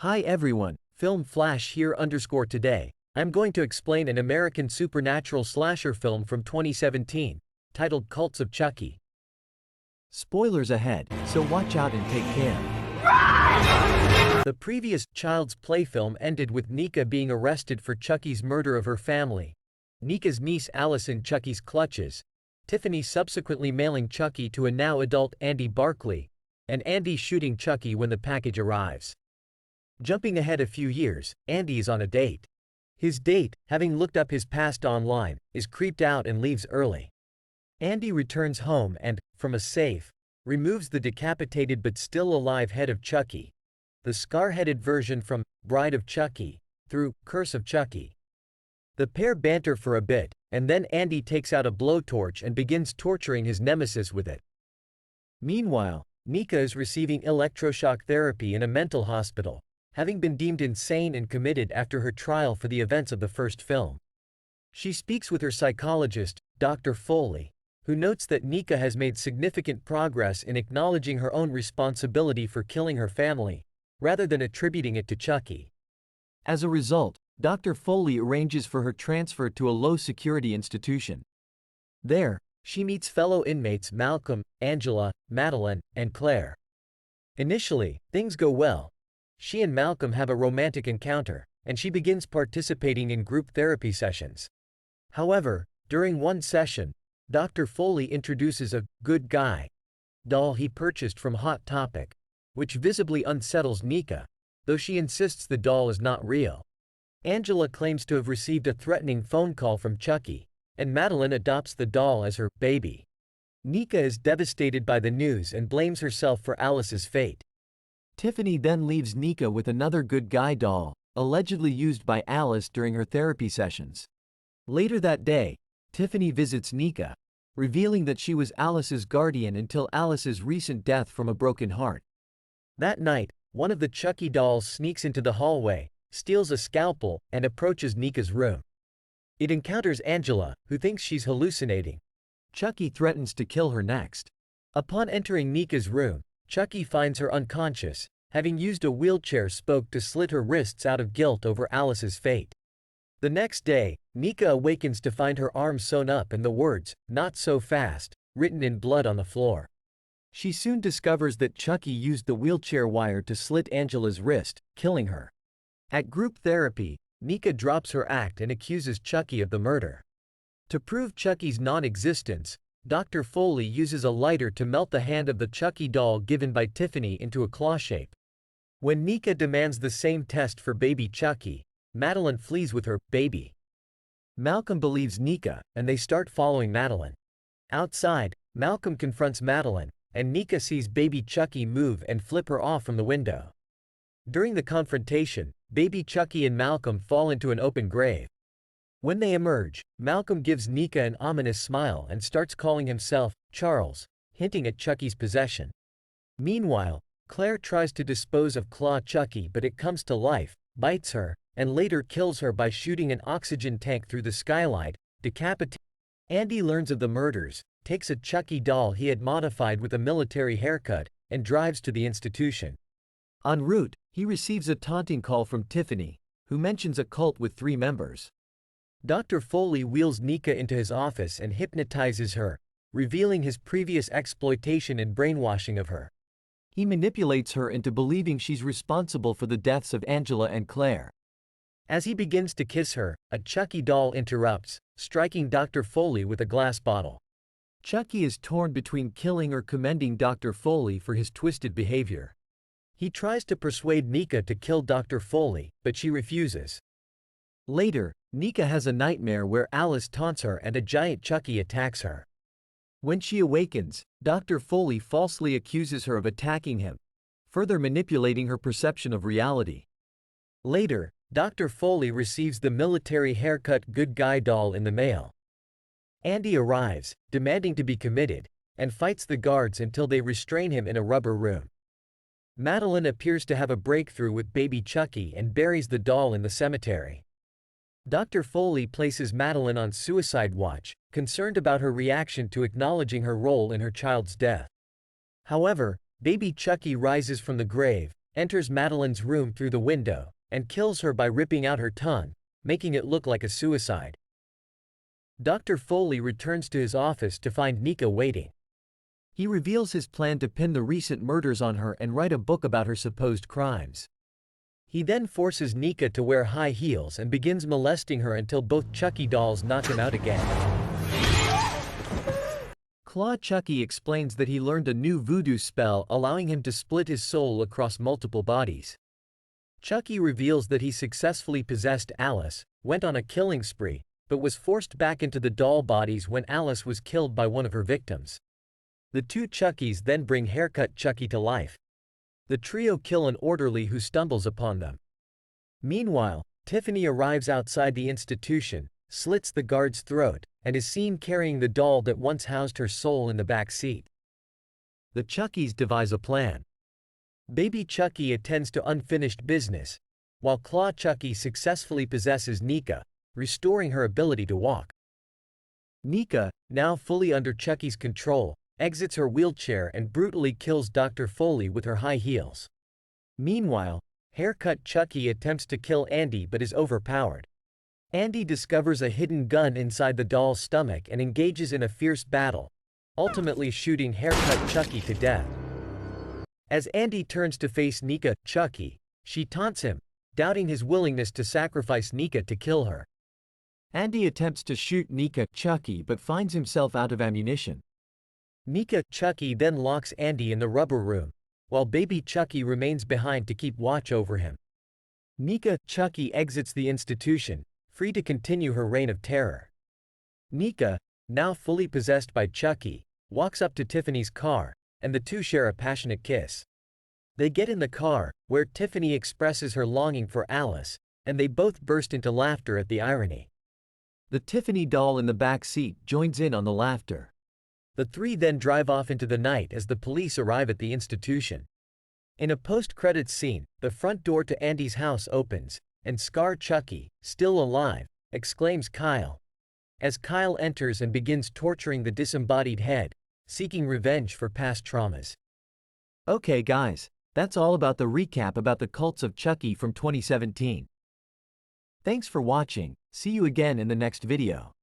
Hi everyone, Film Flash here today. I'm going to explain an American supernatural slasher film from 2017, titled Cults of Chucky. Spoilers ahead, so watch out and take care. The previous Child's Play film ended with Nica being arrested for Chucky's murder of her family. Nica's niece Alice in Chucky's clutches, Tiffany subsequently mailing Chucky to a now-adult Andy Barkley, and Andy shooting Chucky when the package arrives. Jumping ahead a few years, Andy is on a date. His date, having looked up his past online, is creeped out and leaves early. Andy returns home and, from a safe, removes the decapitated but still alive head of Chucky, the scar-headed version from Bride of Chucky, through Curse of Chucky. The pair banter for a bit, and then Andy takes out a blowtorch and begins torturing his nemesis with it. Meanwhile, Nica is receiving electroshock therapy in a mental hospital, having been deemed insane and committed after her trial for the events of the first film. She speaks with her psychologist, Dr. Foley, who notes that Nica has made significant progress in acknowledging her own responsibility for killing her family, rather than attributing it to Chucky. As a result, Dr. Foley arranges for her transfer to a low-security institution. There, she meets fellow inmates Malcolm, Angela, Madeline, and Claire. Initially, things go well. She and Malcolm have a romantic encounter, and she begins participating in group therapy sessions. However, during one session, Dr. Foley introduces a good guy doll he purchased from Hot Topic, which visibly unsettles Nica, though she insists the doll is not real. Angela claims to have received a threatening phone call from Chucky, and Madeline adopts the doll as her baby. Nica is devastated by the news and blames herself for Alice's fate. Tiffany then leaves Nica with another good guy doll, allegedly used by Alice during her therapy sessions. Later that day, Tiffany visits Nica, revealing that she was Alice's guardian until Alice's recent death from a broken heart. That night, one of the Chucky dolls sneaks into the hallway, steals a scalpel, and approaches Nica's room. It encounters Angela, who thinks she's hallucinating. Chucky threatens to kill her next. Upon entering Nica's room, Chucky finds her unconscious, having used a wheelchair spoke to slit her wrists out of guilt over Alice's fate. The next day, Nica awakens to find her arm sewn up and the words, "Not so fast," written in blood on the floor. She soon discovers that Chucky used the wheelchair wire to slit Angela's wrist, killing her. At group therapy, Nica drops her act and accuses Chucky of the murder. To prove Chucky's non-existence, Dr. Foley uses a lighter to melt the hand of the Chucky doll given by Tiffany into a claw shape. When Nica demands the same test for baby Chucky, Madeline flees with her baby. Malcolm believes Nica, and they start following Madeline. Outside, Malcolm confronts Madeline, and Nica sees baby Chucky move and flip her off from the window. During the confrontation, baby Chucky and Malcolm fall into an open grave. When they emerge, Malcolm gives Nica an ominous smile and starts calling himself Charles, hinting at Chucky's possession. Meanwhile, Claire tries to dispose of Claw Chucky, but it comes to life, bites her, and later kills her by shooting an oxygen tank through the skylight, decapitating. Andy learns of the murders, takes a Chucky doll he had modified with a military haircut, and drives to the institution. En route, he receives a taunting call from Tiffany, who mentions a cult with 3 members. Dr. Foley wheels Nica into his office and hypnotizes her, revealing his previous exploitation and brainwashing of her. He manipulates her into believing she's responsible for the deaths of Angela and Claire. As he begins to kiss her, a Chucky doll interrupts, striking Dr. Foley with a glass bottle. Chucky is torn between killing or commending Dr. Foley for his twisted behavior. He tries to persuade Nica to kill Dr. Foley, but she refuses. Later, Nica has a nightmare where Alice taunts her and a giant Chucky attacks her. When she awakens, Dr. Foley falsely accuses her of attacking him, further manipulating her perception of reality. Later, Dr. Foley receives the military haircut good guy doll in the mail. Andy arrives, demanding to be committed, and fights the guards until they restrain him in a rubber room. Madeline appears to have a breakthrough with baby Chucky and buries the doll in the cemetery. Dr. Foley places Madeline on suicide watch, concerned about her reaction to acknowledging her role in her child's death. However, baby Chucky rises from the grave, enters Madeline's room through the window, and kills her by ripping out her tongue, making it look like a suicide. Dr. Foley returns to his office to find Nica waiting. He reveals his plan to pin the recent murders on her and write a book about her supposed crimes. He then forces Nica to wear high heels and begins molesting her until both Chucky dolls knock him out again. Claw Chucky explains that he learned a new voodoo spell allowing him to split his soul across multiple bodies. Chucky reveals that he successfully possessed Alice, went on a killing spree, but was forced back into the doll bodies when Alice was killed by one of her victims. The two Chuckies then bring Haircut Chucky to life. The trio kill an orderly who stumbles upon them. Meanwhile, Tiffany arrives outside the institution, slits the guard's throat, and is seen carrying the doll that once housed her soul in the back seat. The Chuckies devise a plan. Baby Chucky attends to unfinished business, while Claw Chucky successfully possesses Nica, restoring her ability to walk. Nica, now fully under Chucky's control, exits her wheelchair and brutally kills Dr. Foley with her high heels. Meanwhile, Haircut Chucky attempts to kill Andy but is overpowered. Andy discovers a hidden gun inside the doll's stomach and engages in a fierce battle, ultimately shooting Haircut Chucky to death. As Andy turns to face Nica Chucky, she taunts him, doubting his willingness to sacrifice Nica to kill her. Andy attempts to shoot Nica Chucky but finds himself out of ammunition. Nica Chucky then locks Andy in the rubber room, while baby Chucky remains behind to keep watch over him. Nica Chucky exits the institution, free to continue her reign of terror. Nica, now fully possessed by Chucky, walks up to Tiffany's car, and the two share a passionate kiss. They get in the car, where Tiffany expresses her longing for Alice, and they both burst into laughter at the irony. The Tiffany doll in the back seat joins in on the laughter. The three then drive off into the night as the police arrive at the institution. In a post-credits scene, the front door to Andy's house opens, and Scar Chucky, still alive, exclaims Kyle. As Kyle enters and begins torturing the disembodied head, seeking revenge for past traumas. Okay guys, that's all about the recap about the Cults of Chucky from 2017. Thanks for watching, see you again in the next video.